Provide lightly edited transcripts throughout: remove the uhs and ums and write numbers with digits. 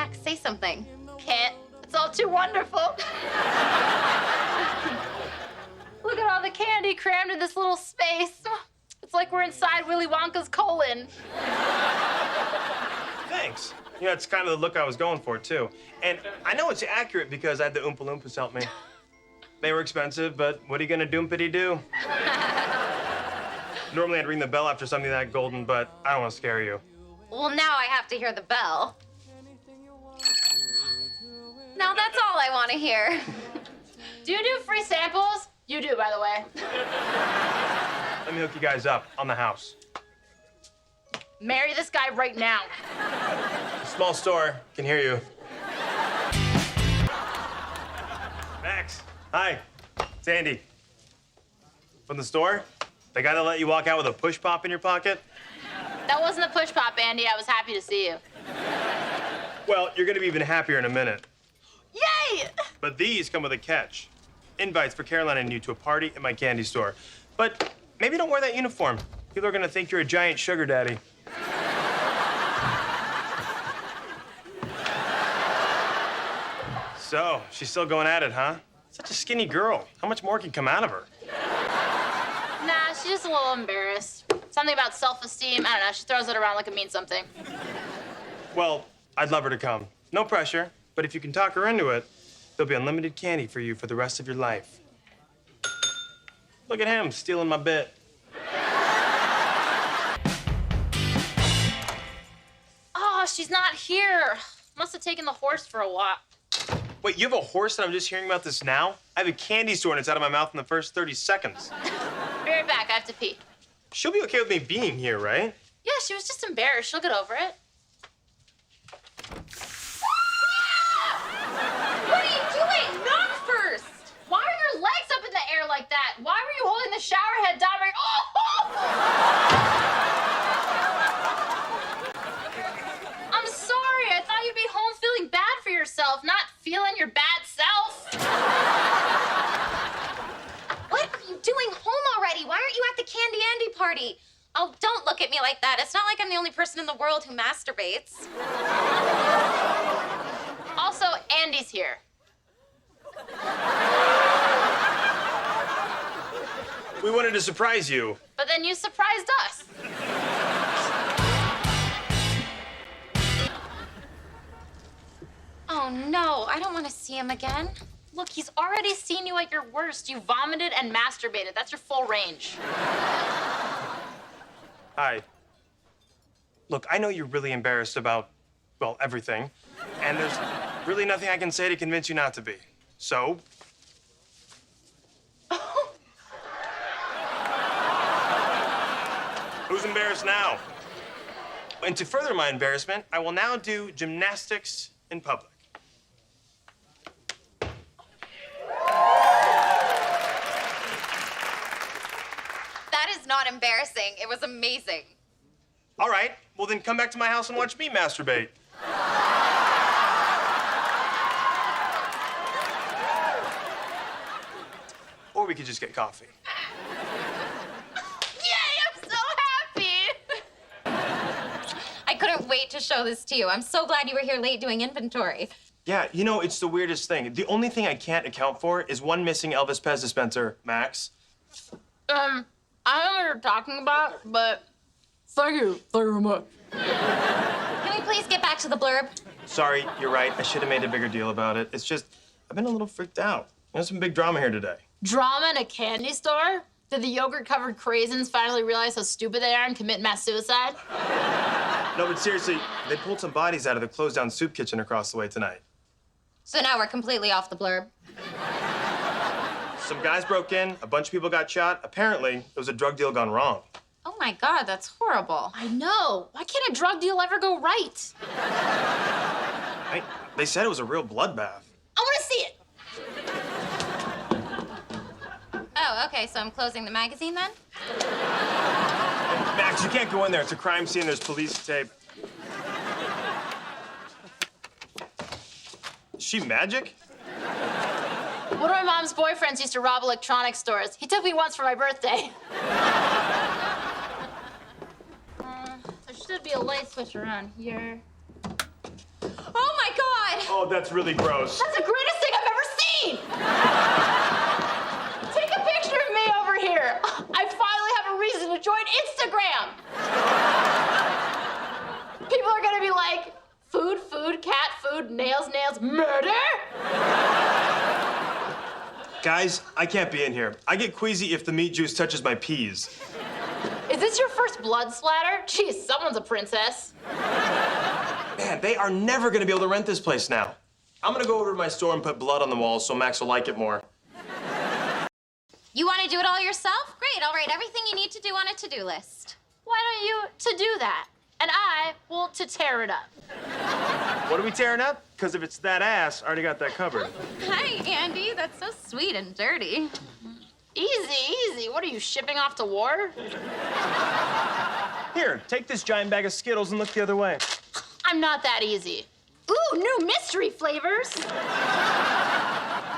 Max, say something. Can't. It's all too wonderful. Look at all the candy crammed in this little space. It's like we're inside Willy Wonka's colon. Thanks. You know, it's kind of the look I was going for, too. And I know it's accurate because I had the Oompa Loompas help me. They were expensive, but what are you gonna doompity-doo? Normally, I'd ring the bell after something that golden, but I don't want to scare you. Well, now I have to hear the bell. Now that's all I want to hear. Do you do free samples? You do, by the way. Let me hook you guys up on the house. Marry this guy right now. Small store, can hear you. Max, hi, it's Andy. From the store? The guy that let you walk out with a push pop in your pocket? That wasn't a push pop, Andy. I was happy to see you. Well, you're gonna be even happier in a minute. Yay! But these come with a catch. Invites for Caroline and you to a party at my candy store. But maybe don't wear that uniform. People are gonna think you're a giant sugar daddy. So, she's still going at it, huh? Such a skinny girl. How much more can come out of her? Nah, she's just a little embarrassed. Something about self-esteem. I don't know. She throws it around like it means something. Well, I'd love her to come. No pressure, but if you can talk her into it, there'll be unlimited candy for you for the rest of your life. Look at him, stealing my bit. Oh, she's not here. Must have taken the horse for a walk. Wait, you have a horse and I'm just hearing about this now? I have a candy store and it's out of my mouth in the first 30 seconds. Be right back. I have to pee. She'll be okay with me being here, right? Yeah, she was just embarrassed. She'll get over it. What are you doing? Knock first. Why are your legs up in the air like that? Why were you holding the shower head down? I'm sorry. I thought you'd be home feeling bad for yourself, not feeling your bad self. What are you doing home already? Why aren't you at the Candy Andy party? Oh, don't look at me like that. It's not like I'm the only person in the world who masturbates. Also, Andy's here. We wanted to surprise you. But then you surprised us. Oh, no. I don't want to see him again. Look, he's already seen you at your worst. You vomited and masturbated. That's your full range. Hi. Look, I know you're really embarrassed about, well, everything. And there's really nothing I can say to convince you not to be. So? Who's embarrassed now? And to further my embarrassment, I will now do gymnastics in public. That is not embarrassing. It was amazing. All right, well then come back to my house and watch me masturbate. Or we could just get coffee. Yay, I'm so happy. I couldn't wait to show this to you. I'm so glad you were here late doing inventory. Yeah, you know, it's the weirdest thing. The only thing I can't account for is one missing Elvis Pez dispenser, Max. I don't know what you're talking about, but thank you very much. Can we please get back to the blurb? Sorry, you're right. I should have made a bigger deal about it. It's just, I've been a little freaked out. There's some big drama here today. Drama in a candy store? Did the yogurt-covered craisins finally realize how stupid they are and commit mass suicide? No, but seriously, they pulled some bodies out of the closed-down soup kitchen across the way tonight. So now we're completely off the blurb. Some guys broke in, a bunch of people got shot. Apparently, there was a drug deal gone wrong. Oh my God, that's horrible. I know. Why can't a drug deal ever go right? They said it was a real bloodbath. I want to see it. Oh, okay, so I'm closing the magazine then? Max, you can't go in there. It's a crime scene. There's police tape. Is she magic? One of my mom's boyfriends used to rob electronics stores. He took me once for my birthday. There should be a light switch around here. Oh my Oh, that's really gross. That's the greatest thing I've ever seen! Take a picture of me over here. I finally have a reason to join Instagram. People are gonna be like, food, food, cat food, nails, nails, murder? Guys, I can't be in here. I get queasy if the meat juice touches my peas. Is this your first blood splatter? Jeez, someone's a princess. Man, they are never gonna be able to rent this place now. I'm gonna go over to my store and put blood on the walls so Max will like it more. You want to do it all yourself? Great, I'll write everything you need to do on a to-do list. Why don't you to do that? And I will to tear it up. What are we tearing up? Because if it's that ass, I already got that covered. Hi, Andy. That's so sweet and dirty. Easy, easy. What are you, shipping off to war? Here, take this giant bag of Skittles and look the other way. I'm not that easy. Ooh, new mystery flavors.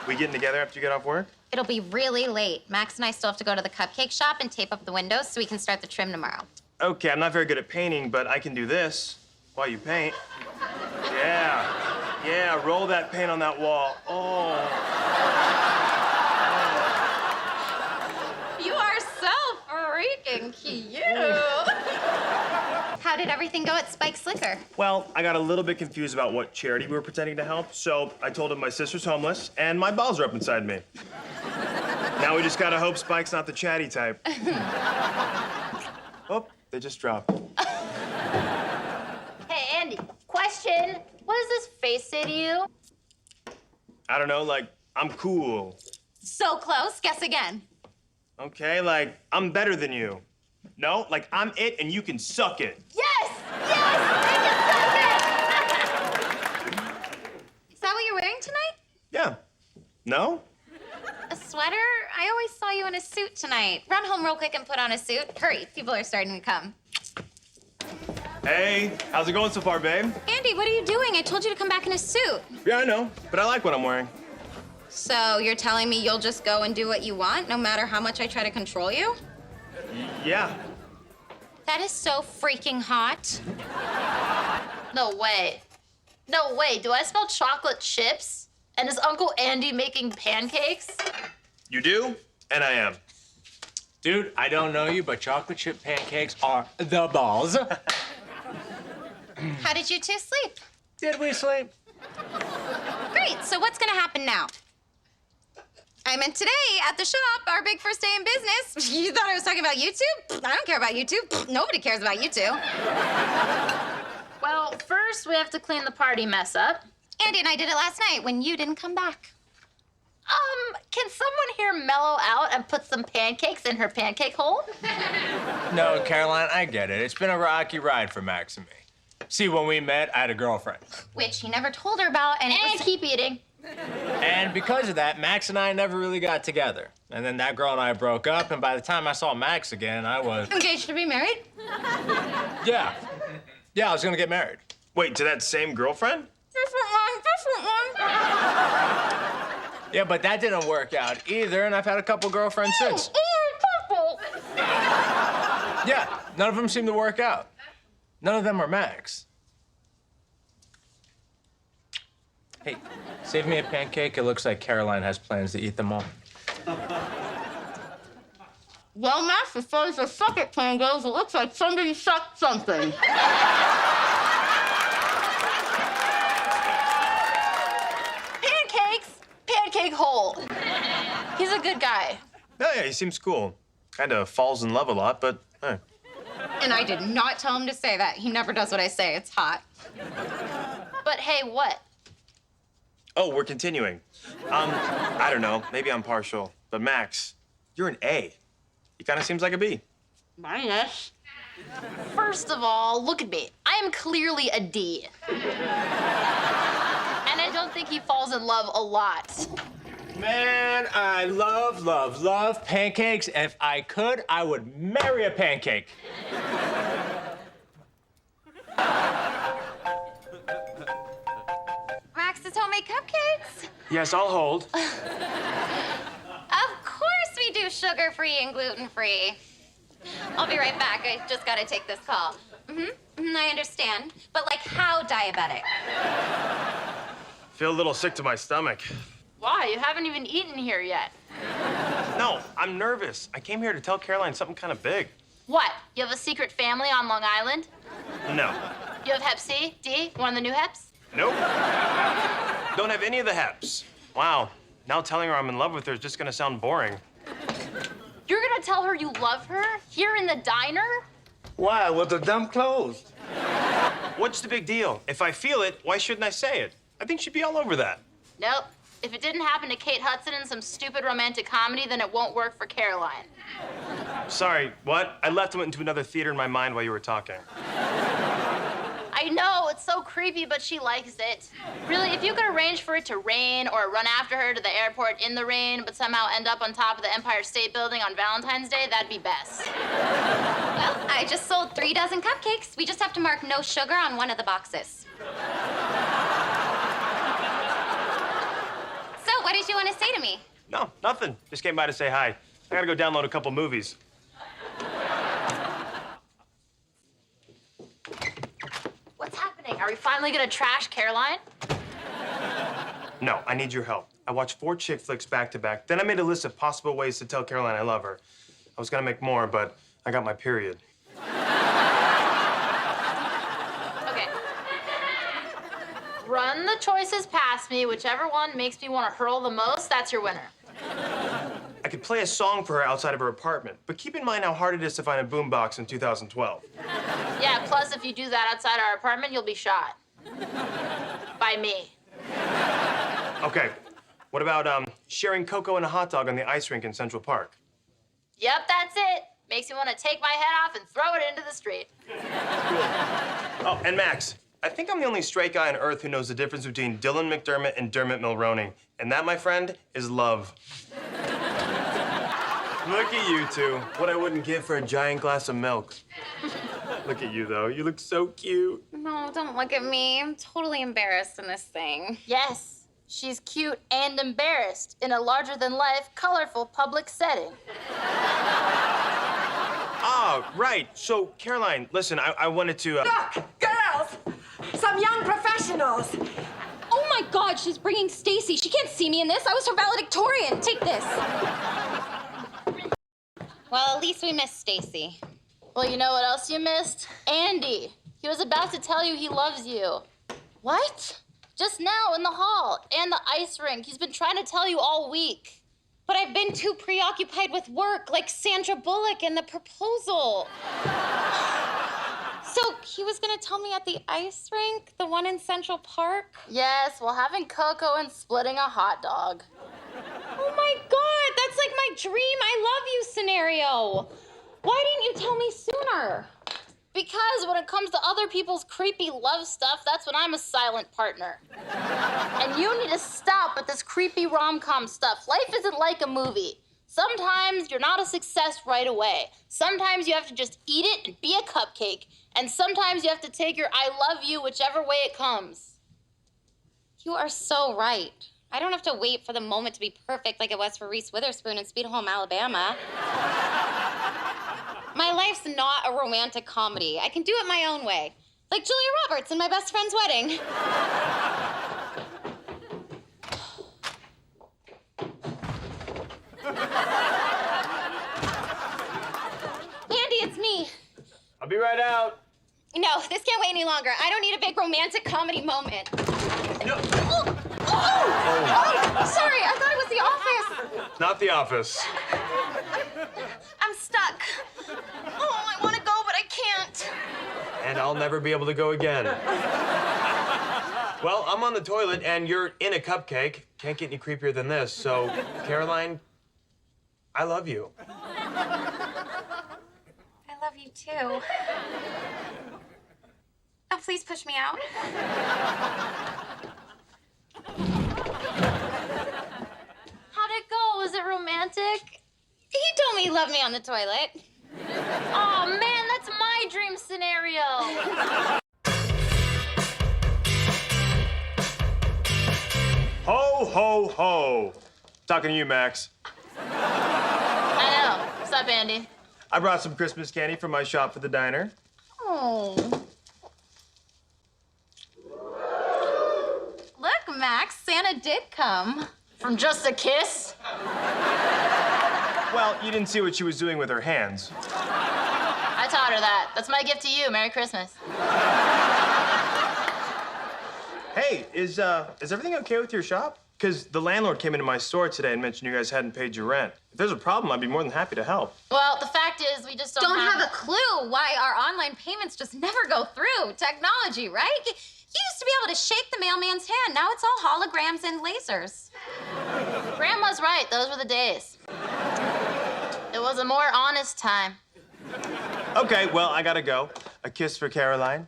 We getting together after you get off work? It'll be really late. Max and I still have to go to the cupcake shop and tape up the windows so we can start the trim tomorrow. Okay, I'm not very good at painting, but I can do this while you paint. Yeah, roll that paint on that wall. Oh. You are so freaking cute. How did everything go at Spike's Liquor? Well, I got a little bit confused about what charity we were pretending to help, so I told him my sister's homeless and my balls are up inside me. Now we just gotta hope Spike's not the chatty type. Oh, they just dropped. Hey, Andy, question. What does this face say to you? I don't know, like, I'm cool. So close. Guess again. Okay, like, I'm better than you. No, like, I'm it and you can suck it. Yes! Yes! Is that what you're wearing tonight? Yeah. No? A sweater? I always saw you in a suit tonight. Run home real quick and put on a suit. Hurry, people are starting to come. Hey, how's it going so far, babe? Andy, what are you doing? I told you to come back in a suit. Yeah, I know, but I like what I'm wearing. So you're telling me you'll just go and do what you want, no matter how much I try to control you? Yeah. That is so freaking hot. No way. No way. Do I smell chocolate chips? And is Uncle Andy making pancakes? You do? And I am. Dude, I don't know you, but chocolate chip pancakes are the balls. How did you two sleep? Did we sleep? Great, so what's gonna happen now? I meant today at the shop, our big first day in business. You thought I was talking about YouTube? I don't care about YouTube. Nobody cares about you two. Well, first we have to clean the party mess up. Andy and I did it last night when you didn't come back. Can someone here mellow out and put some pancakes in her pancake hole? No, Caroline, I get it. It's been a rocky ride for Max and me. See, when we met, I had a girlfriend. Which he never told her about, and it And was... keep eating. And because of that, Max and I never really got together. And then that girl and I broke up, and by the time I saw Max again, I was... Engaged to be married? Yeah. Yeah, I was gonna get married. Wait, to that same girlfriend? Different one. Yeah, but that didn't work out either, and I've had a couple girlfriends since. Purple. Yeah, none of them seem to work out. None of them are Max. Hey, save me a pancake. It looks like Caroline has plans to eat them all. Well, Max, as far as the suck it plan goes, it looks like somebody sucked something. Pancake hole. He's a good guy. Oh, yeah, he seems cool. Kinda falls in love a lot, but hey. And I did not tell him to say that. He never does what I say. It's hot. But hey, what? Oh, we're continuing. I don't know. Maybe I'm partial. But Max, you're an A. He kinda seems like a B. Minus. First of all, look at me. I am clearly a D. And I don't think he falls in love a lot. Man, I love, love, love pancakes. If I could, I would marry a pancake. Max's homemade cupcakes. Yes, I'll hold. Of course we do sugar-free and gluten-free. I'll be right back. I just gotta take this call. I understand. But like how diabetic? Feel a little sick to my stomach. Why? You haven't even eaten here yet. No, I'm nervous. I came here to tell Caroline something kind of big. What? You have a secret family on Long Island? No. You have Hep C, D, one of the new Heps? Nope. Don't have any of the Heps. Wow. Now telling her I'm in love with her is just gonna sound boring. You're gonna tell her you love her here in the diner? Why? Was the dump closed? What's the big deal? If I feel it, why shouldn't I say it? I think she'd be all over that. Nope. If it didn't happen to Kate Hudson in some stupid romantic comedy, then it won't work for Caroline. Sorry, what? I left and went into another theater in my mind while you were talking. I know, it's so creepy, but she likes it. Really, if you could arrange for it to rain or run after her to the airport in the rain, but somehow end up on top of the Empire State Building on Valentine's Day, that'd be best. Well, I just sold 3 dozen cupcakes. We just have to mark no sugar on one of the boxes. So, what did you want to say to me? No, nothing. Just came by to say hi. I gotta go download a couple movies. What's happening? Are we finally gonna trash Caroline? No, I need your help. I watched 4 chick flicks back to back. Then I made a list of possible ways to tell Caroline I love her. I was gonna make more, but I got my period. Okay. Run the choices past me. Whichever one makes me want to hurl the most, that's your winner. I could play a song for her outside of her apartment, but keep in mind how hard it is to find a boombox in 2012. Yeah, plus if you do that outside our apartment, you'll be shot. By me. Okay, what about sharing cocoa and a hot dog on the ice rink in Central Park? Yep, that's it. Makes me want to take my head off and throw it into the street. Oh, and Max, I think I'm the only straight guy on Earth who knows the difference between Dylan McDermott and Dermot Mulroney. And that, my friend, is love. Look at you two. What I wouldn't give for a giant glass of milk. Look at you, though. You look so cute. No, don't look at me. I'm totally embarrassed in this thing. Yes, she's cute and embarrassed in a larger-than-life, colorful public setting. Ah, right. So, Caroline, listen, I wanted to... Look, girls! Some young professionals! Oh my God, she's bringing Stacy. She can't see me in this. I was her valedictorian. Take this. Well, at least we missed Stacy. Well, you know what else you missed? Andy. He was about to tell you he loves you. What? Just now in the hall and the ice rink. He's been trying to tell you all week. But I've been too preoccupied with work, like Sandra Bullock and the proposal. So he was gonna tell me at the ice rink, the one in Central Park? Yes, while having cocoa and splitting a hot dog. Oh my God, that's like my dream I love you scenario. Why didn't you tell me sooner? Because when it comes to other people's creepy love stuff, that's when I'm a silent partner. And you need to stop with this creepy rom-com stuff. Life isn't like a movie. Sometimes you're not a success right away. Sometimes you have to just eat it and be a cupcake. And sometimes you have to take your I love you whichever way it comes. You are so right. I don't have to wait for the moment to be perfect like it was for Reese Witherspoon in Sweet Home Alabama. My life's not a romantic comedy. I can do it my own way. Like Julia Roberts in My Best Friend's Wedding. Andy, it's me. I'll be right out. No, this can't wait any longer. I don't need a big romantic comedy moment. No. Oh, sorry, I thought it was the office. Not the office. I'm stuck. Oh, I want to go, but I can't. And I'll never be able to go again. Well, I'm on the toilet, and you're in a cupcake. Can't get any creepier than this. So, Caroline, I love you. I love you too. Oh, please push me out. How'd it go? Was it romantic? He told me he loved me on the toilet. Oh man, that's my dream scenario. Ho, ho, ho. Talking to you, Max. I know. What's up, Andy? I brought some Christmas candy from my shop for the diner. Oh. Look, Max. Santa did come. From just a kiss? Well, you didn't see what she was doing with her hands. I taught her that. That's my gift to you. Merry Christmas. Hey, is everything okay with your shop? Because the landlord came into my store today and mentioned you guys hadn't paid your rent. If there's a problem, I'd be more than happy to help. Well, the fact is, we just Don't have a clue why our online payments just never go through. Technology, right? You used to be able to shake the mailman's hand. Now it's all holograms and lasers. Grandma's right. Those were the days. It was a more honest time. Okay, well, I gotta go. A kiss for Caroline.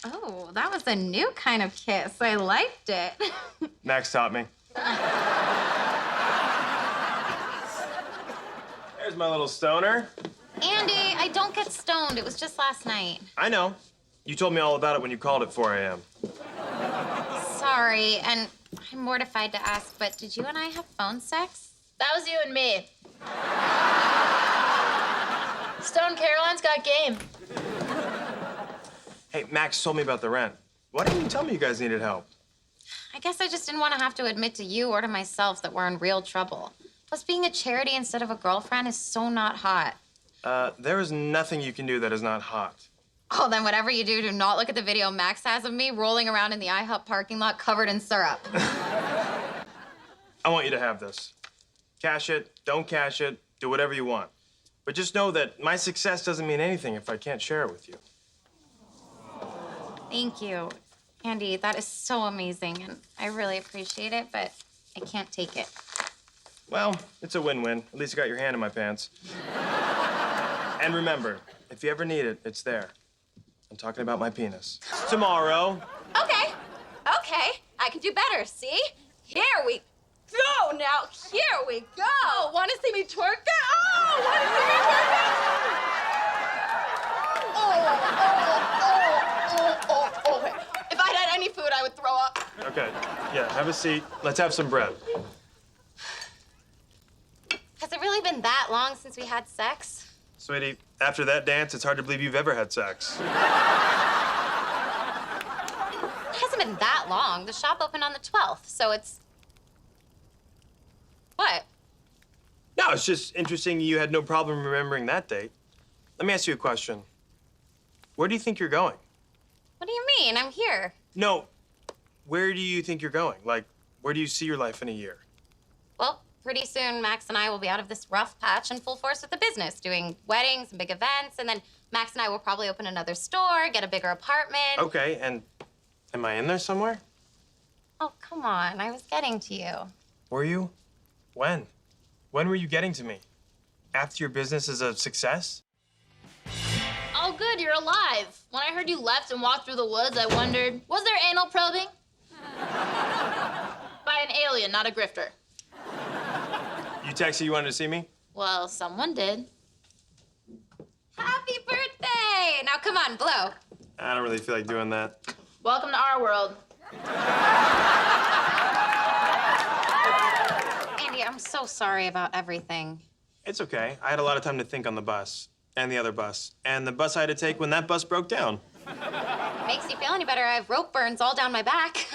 Oh, that was a new kind of kiss. I liked it. Max taught me. There's my little stoner. Andy, I don't get stoned. It was just last night. I know. You told me all about it when you called at 4 a.m. Sorry, and I'm mortified to ask, but did you and I have phone sex? That was you and me. Stone Caroline's got game. Hey, Max told me about the rent. Why didn't you tell me you guys needed help? I guess I just didn't want to have to admit to you or to myself that we're in real trouble. Plus, being a charity instead of a girlfriend is so not hot. There is nothing you can do that is not hot. Oh, then whatever you do not look at the video Max has of me rolling around in the IHOP parking lot covered in syrup. I want you to have this. Cash it, don't cash it, do whatever you want. But just know that my success doesn't mean anything if I can't share it with you. Thank you. Andy, that is so amazing, and I really appreciate it, but I can't take it. Well, it's a win-win. At least you got your hand in my pants. And remember, if you ever need it, it's there. I'm talking about my penis. Tomorrow. Okay, I can do better, see? Here we go now, here we go. Want to see me twerk it? Oh, want to see me twerk it? Oh. If I'd had any food, I would throw up. Okay, yeah, have a seat. Let's have some bread. Has it really been that long since we had sex? Sweetie, after that dance, it's hard to believe you've ever had sex. It hasn't been that long. The shop opened on the 12th, so it's... What? No, it's just interesting you had no problem remembering that date. Let me ask you a question. Where do you think you're going? What do you mean? I'm here. No, where do you think you're going? Like, where do you see your life in a year? Well, pretty soon Max and I will be out of this rough patch and full force with the business, doing weddings and big events, and then Max and I will probably open another store, get a bigger apartment. Okay, and am I in there somewhere? Oh, come on. I was getting to you. Were you? When? When were you getting to me? After your business is a success? Oh, good, you're alive. When I heard you left and walked through the woods, I wondered, was there anal probing? By an alien, not a grifter. You texted you wanted to see me? Well, someone did. Happy birthday! Now, come on, blow. I don't really feel like doing that. Welcome to our world. Andy, I'm so sorry about everything. It's okay. I had a lot of time to think on the bus, and the other bus, and the bus I had to take when that bus broke down. Makes you feel any better, I have rope burns all down my back.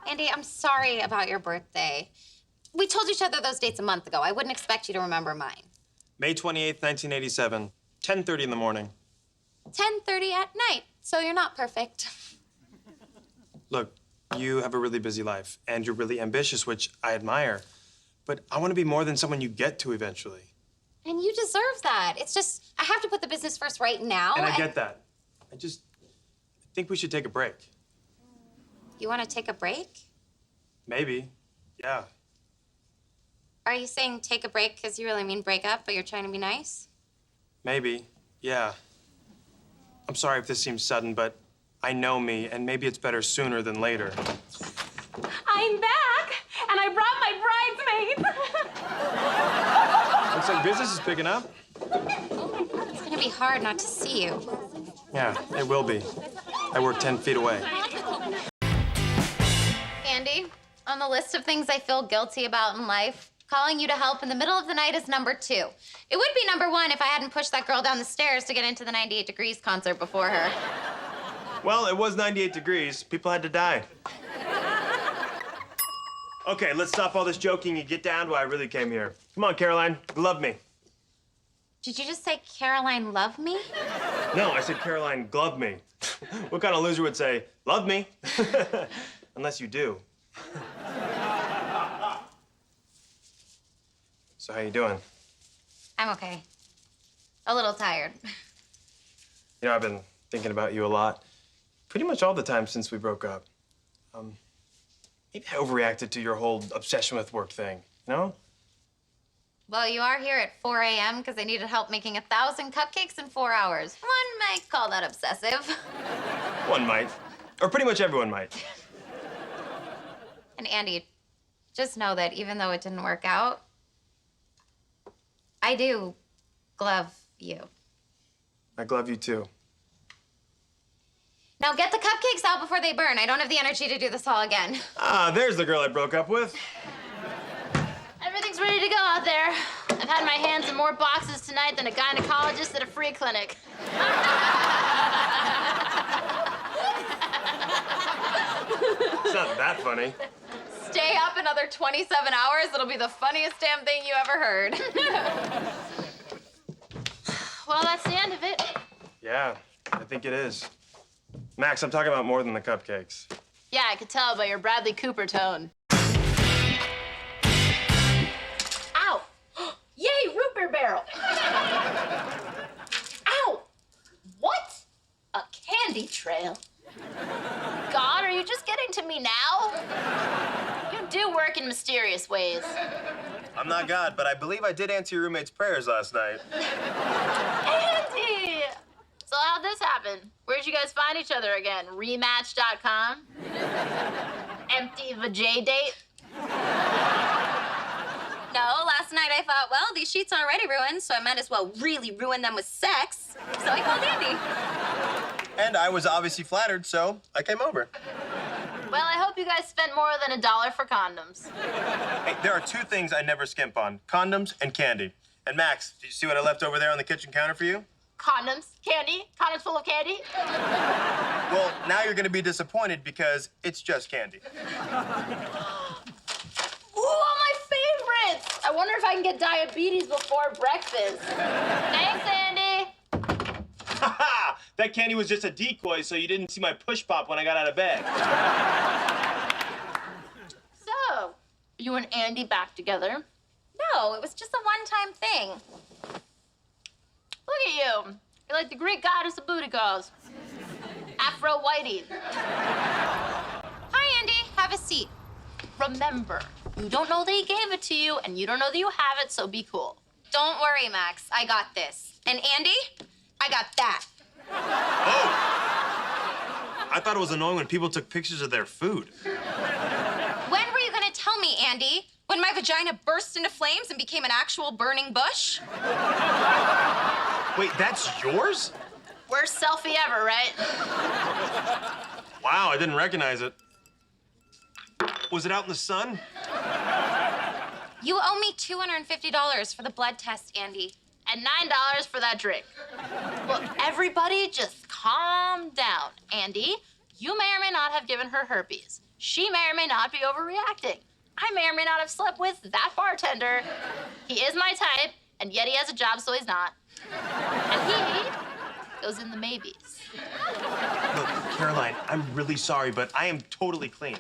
Andy, I'm sorry about your birthday. We told each other those dates a month ago. I wouldn't expect you to remember mine. May 28th, 1987, 10:30 in the morning. 10:30 at night, so you're not perfect. Look, you have a really busy life, and you're really ambitious, which I admire. But I want to be more than someone you get to eventually. And you deserve that. It's just, I have to put the business first right now. And I get that. I think we should take a break. You want to take a break? Maybe, yeah. Are you saying take a break because you really mean break up, but you're trying to be nice? Maybe, yeah. I'm sorry if this seems sudden, but I know me, and maybe it's better sooner than later. I'm back, and I brought my bridesmaids. Looks like business is picking up. It's gonna be hard not to see you. Yeah, it will be. I work 10 feet away. Andy, on the list of things I feel guilty about in life, calling you to help in the middle of the night is number 2. It would be number 1 if I hadn't pushed that girl down the stairs to get into the 98 Degrees concert before her. Well, it was 98 degrees. People had to die. Okay, let's stop all this joking and get down to why I really came here. Come on, Caroline, love me. Did you just say Caroline love me? No, I said Caroline, glove me. What kind of loser would say, love me? Unless you do. So how you doing? I'm okay. A little tired. You know, I've been thinking about you a lot. Pretty much all the time since we broke up. Maybe I overreacted to your whole obsession with work thing, you know? Well, you are here at 4 a.m. because I needed help making 1,000 cupcakes in 4 hours. One might call that obsessive. One might. Or pretty much everyone might. And Andy, just know that even though it didn't work out, I do glove you. I glove you too. Now get the cupcakes out before they burn. I don't have the energy to do this all again. Ah, there's the girl I broke up with. Everything's ready to go out there. I've had my hands in more boxes tonight than a gynecologist at a free clinic. It's not that funny. Stay up another 27 hours. It'll be the funniest damn thing you ever heard. Well, that's the end of it. Yeah, I think it is. Max, I'm talking about more than the cupcakes. Yeah, I could tell by your Bradley Cooper tone. Ow! Yay, root beer barrel! Ow! What? A candy trail? God, are you just getting to me now? You do work in mysterious ways. I'm not God, but I believe I did answer your roommate's prayers last night. Andy! So how'd this happen? Where'd you guys find each other again? Rematch.com? Empty vajay date? No, last night I thought, well, these sheets are already ruined, so I might as well really ruin them with sex. So I called Andy. And I was obviously flattered, so I came over. Well, I hope you guys spent more than $1 for condoms. Hey, there are two things I never skimp on, condoms and candy. And Max, did you see what I left over there on the kitchen counter for you? Condoms? Candy? Condoms full of candy? Well, now you're gonna be disappointed because it's just candy. Ooh, all my favorites! I wonder if I can get diabetes before breakfast. Thanks, Andy. Ha! That candy was just a decoy so you didn't see my push pop when I got out of bed. So, you and Andy back together? No, it was just a one-time thing. Look at you. You're like the Greek goddess of booty calls. Afro Whitey. Hi, Andy. Have a seat. Remember, you don't know that he gave it to you, and you don't know that you have it, so be cool. Don't worry, Max. I got this. And Andy, I got that. Oh! I thought it was annoying when people took pictures of their food. When were you gonna tell me, Andy? When my vagina burst into flames and became an actual burning bush? Wait, that's yours? Worst selfie ever, right? Wow, I didn't recognize it. Was it out in the sun? You owe me $250 for the blood test, Andy. And $9 for that drink. Look, everybody just calm down. Andy, you may or may not have given her herpes. She may or may not be overreacting. I may or may not have slept with that bartender. He is my type, and yet he has a job, so he's not. And he goes in the maybes. Look, Caroline, I'm really sorry, but I am totally clean.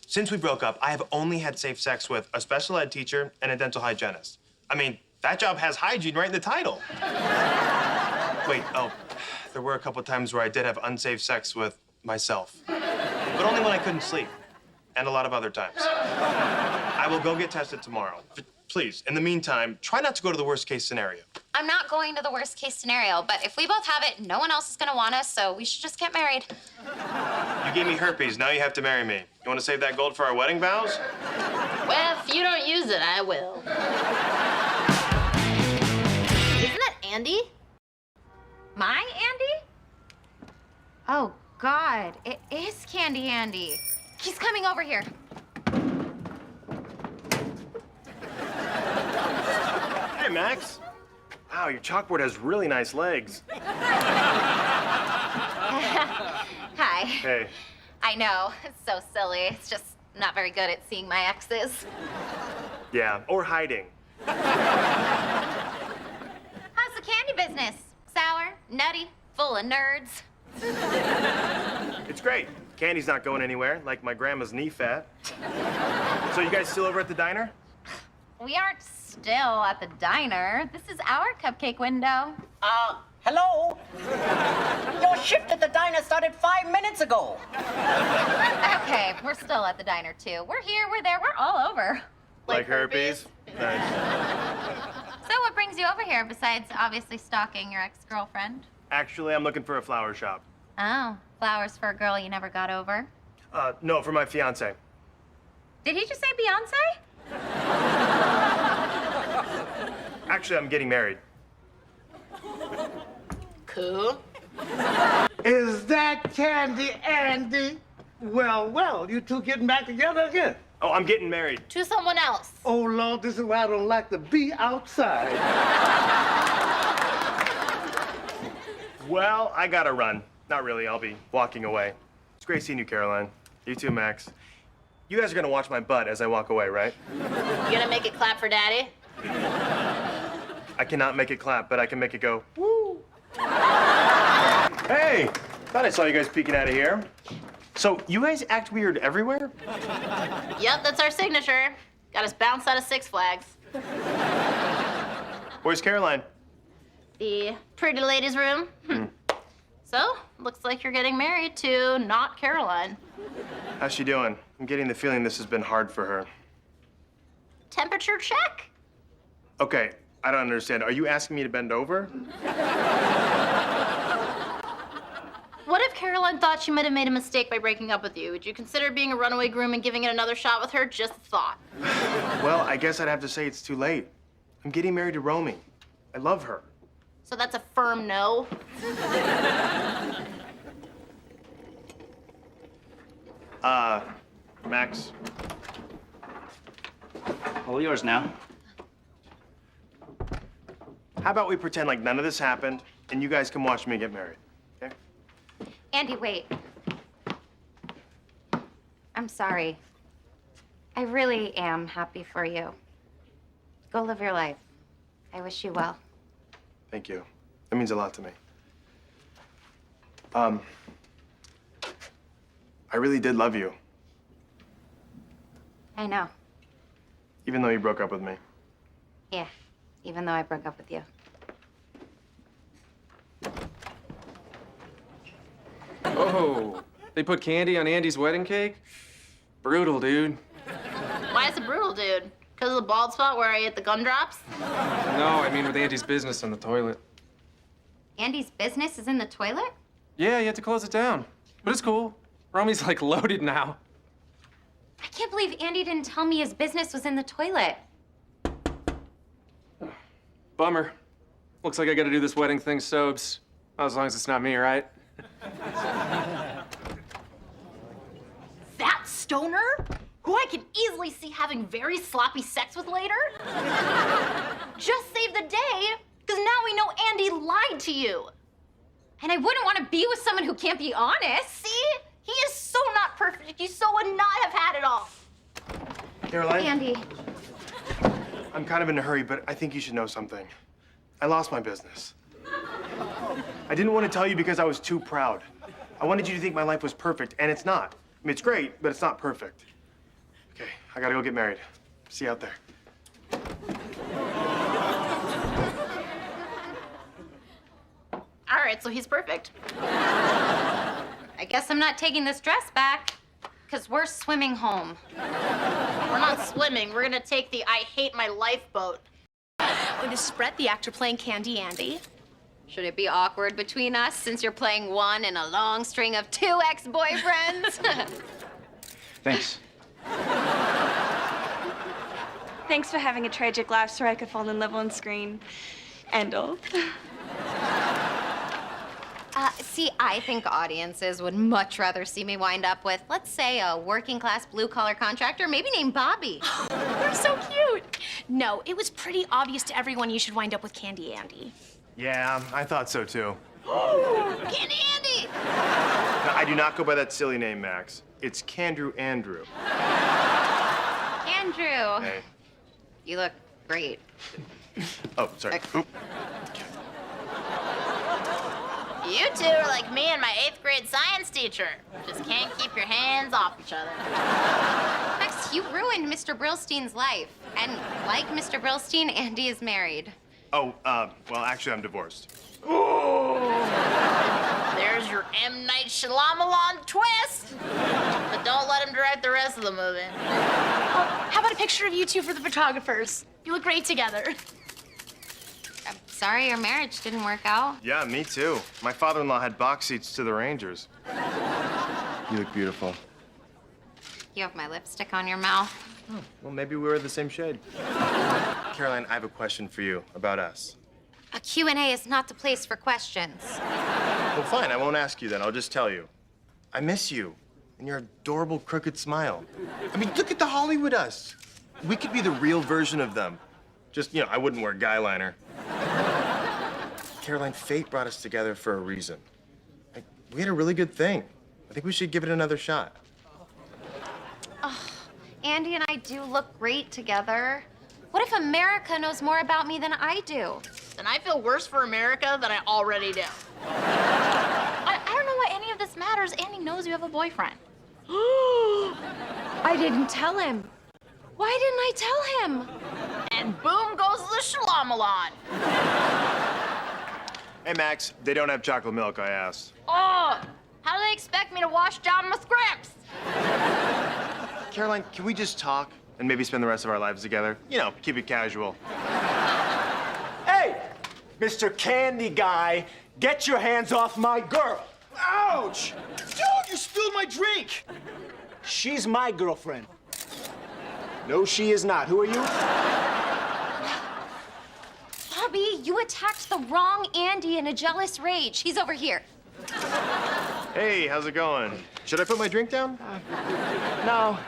Since we broke up, I have only had safe sex with a special ed teacher and a dental hygienist. I mean, that job has hygiene right in the title. Wait, oh, there were a couple times where I did have unsafe sex with myself. But only when I couldn't sleep. And a lot of other times. I will go get tested tomorrow. Please, in the meantime, try not to go to the worst case scenario. I'm not going to the worst case scenario, but if we both have it, no one else is gonna want us, so we should just get married. You gave me herpes, now you have to marry me. You want to save that gold for our wedding vows? Well, if you don't use it, I will. Isn't that Andy? My Andy? Oh, God, it is Candy Andy. He's coming over here. Hey, Max. Wow, your chalkboard has really nice legs. Hi. Hi. Hey. I know, it's so silly. It's just not very good at seeing my exes. Yeah, or hiding. How's the candy business? Sour, nutty, full of nerds. It's great. Candy's not going anywhere, like my grandma's knee fat. So you guys still over at the diner? We aren't still at the diner. This is our cupcake window. Hello? Your shift at the diner started 5 minutes ago. Okay, we're still at the diner too. We're here, we're there, we're all over. Like herpes? Nice. So what brings you over here besides obviously stalking your ex-girlfriend? Actually, I'm looking for a flower shop. Oh, flowers for a girl you never got over. No, for my fiance. Did he just say Beyonce? Actually, I'm getting married. Cool. Is that Candy Andy? Well, you two getting back together again? Oh, I'm getting married. To someone else. Oh, Lord, this is why I don't like to be outside. Well, I gotta run. Not really, I'll be walking away. It's great seeing you, Caroline. You too, Max. You guys are gonna watch my butt as I walk away, right? You gonna make it clap for daddy? I cannot make it clap, but I can make it go, woo. Hey, thought I saw you guys peeking out of here. So, you guys act weird everywhere? Yep, that's our signature. Got us bounced out of Six Flags. Where's Caroline? The pretty ladies' room. So, looks like you're getting married to not Caroline. How's she doing? I'm getting the feeling this has been hard for her. Temperature check? Okay, I don't understand. Are you asking me to bend over? What if Caroline thought she might have made a mistake by breaking up with you? Would you consider being a runaway groom and giving it another shot with her? Just a thought. Well, I guess I'd have to say it's too late. I'm getting married to Romy. I love her. So that's a firm no? Max. All yours now. How about we pretend like none of this happened and you guys can watch me get married, okay? Andy, wait. I'm sorry. I really am happy for you. Go live your life. I wish you well. Thank you. That means a lot to me. I really did love you, I know. even though you broke up with me. Yeah, even though I broke up with you. Oh, they put candy on Andy's wedding cake? Brutal, dude. Why is it brutal, dude? Because of the bald spot where I ate the gumdrops? No, I mean with Andy's business in the toilet. Andy's business is in the toilet? Yeah, you had to close it down. But it's cool. Romy's like loaded now. I can't believe Andy didn't tell me his business was in the toilet. Bummer. Looks like I gotta do this wedding thing sobs. As long as it's not me, right? That stoner? Who I can easily see having very sloppy sex with later? Just save the day, because now we know Andy lied to you. And I wouldn't want to be with someone who can't be honest. See? He is so not perfect. You so would not have had it all. Caroline? Andy. I'm kind of in a hurry, but I think you should know something. I lost my business. I didn't want to tell you because I was too proud. I wanted you to think my life was perfect, and it's not. I mean, it's great, but it's not perfect. Okay, I gotta go get married. See you out there. All right, so he's perfect. I guess I'm not taking this dress back, because we're swimming home. We're not swimming. We're gonna take the I hate my life boat. This is Brett, the actor playing Candy Andy. Should it be awkward between us since you're playing one in a long string of 2 ex-boyfriends? Thanks. Thanks for having a tragic life so I could fall in love on screen. And all. See, I think audiences would much rather see me wind up with, let's say, a working-class blue-collar contractor, maybe named Bobby. You're so cute. No, it was pretty obvious to everyone you should wind up with Candy Andy. Yeah, I thought so too. Candy Andy! No, I do not go by that silly name, Max. It's Candrew Andrew. Andrew. Hey. You look great. Oh, sorry. You two are like me and my 8th grade science teacher. Just can't keep your hands off each other. Max, you ruined Mr. Brillstein's life. And like Mr. Brillstein, Andy is married. Oh, well, actually, I'm divorced. There's your M. Night Shyamalan twist. But don't let him direct the rest of the movie. How about a picture of you two for the photographers? You look great together. I'm sorry your marriage didn't work out. Yeah, me too. My father-in-law had box seats to the Rangers. You look beautiful. You have my lipstick on your mouth. Oh, well, maybe we were the same shade. Caroline, I have a question for you about us. A Q&A is not the place for questions. Well, fine, I won't ask you then. I'll just tell you. I miss you and your adorable crooked smile. I mean, look at the Hollywood us. We could be the real version of them. Just, I wouldn't wear guy liner. Caroline, fate brought us together for a reason. Like, we had a really good thing. I think we should give it another shot. Andy and I do look great together. What if America knows more about me than I do? Then I feel worse for America than I already do. I don't know why any of this matters. Andy knows you have a boyfriend. I didn't tell him. Why didn't I tell him? And boom goes the Shyamalan. Hey, Max, they don't have chocolate milk, I asked. Oh, how do they expect me to wash down my scraps? Caroline, can we just talk and maybe spend the rest of our lives together? Keep it casual. Hey, Mr. Candy Guy, get your hands off my girl. Ouch! Dude, you spilled my drink. She's my girlfriend. No, she is not. Who are you? Bobby, you attacked the wrong Andy in a jealous rage. He's over here. Hey, how's it going? Should I put my drink down? No,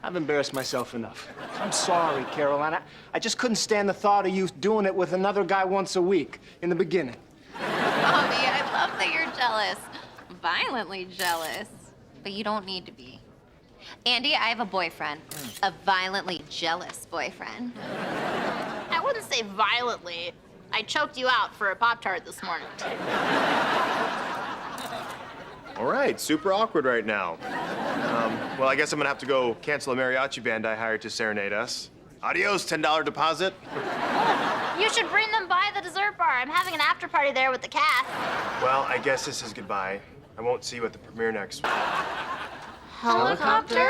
I've embarrassed myself enough. I'm sorry, Caroline. I just couldn't stand the thought of you doing it with another guy once a week in the beginning. Bobby, I love that you're jealous. Violently jealous. But you don't need to be. Andy, I have a boyfriend. A violently jealous boyfriend. I wouldn't say violently. I choked you out for a Pop-Tart this morning. All right, super awkward right now. Well, I guess I'm gonna have to go cancel a mariachi band I hired to serenade us. Adios, $10 deposit. You should bring them by the dessert bar. I'm having an after party there with the cast. Well, I guess this is goodbye. I won't see you at the premiere next week. Helicopter?